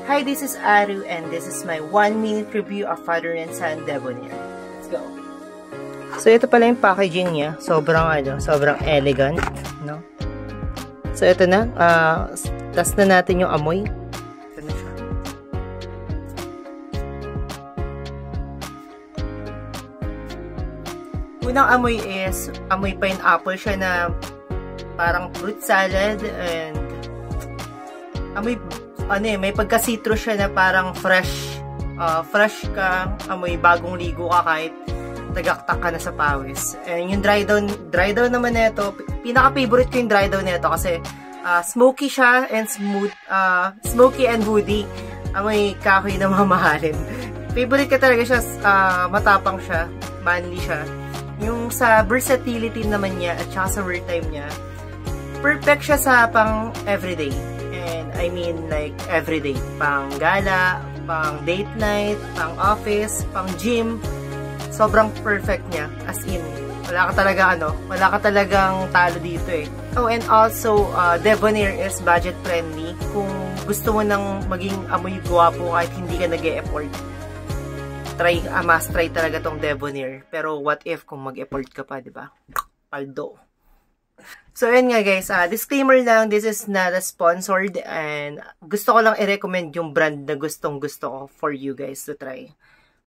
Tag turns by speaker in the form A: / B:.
A: Hi, this is Aru and this is my 1-minute review of Father & Son Debonair. Let's go! So, ito pala yung packaging niya. Sobrang elegant, no? So, ito na. Test na natin yung amoy. Ito na siya. Unang amoy is, amoy pineapple siya na parang fruit salad and amoy may pagka-citrus siya na parang fresh ka, amoy bagong ligo ka kahit tagaktak ka na sa pawis. And yung dry down naman nito, pinaka-favorite ko yung dry down nito kasi smoky siya and smooth, smoky and woody. Amoy kahoy na mamahalin. Favorite ka talaga siya, matapang siya, manly siya. Yung sa versatility naman niya at saka sa wear time niya, perfect siya sa pang everyday. And I mean like everyday. Pang gala, pang date night, pang office, pang gym. Sobrang perfect niya. As in, wala ka talagang talo dito eh. Oh, and also, Debonair is budget friendly. Kung gusto mo nang maging amoy guwapo kahit hindi ka nag-e-effort, must try talaga tong Debonair. Pero what if kung mag-effort ka pa, di ba? Paldo. So, yun nga guys, disclaimer lang, this is not a sponsored and gusto ko lang i-recommend yung brand na gustong-gusto ko for you guys to try.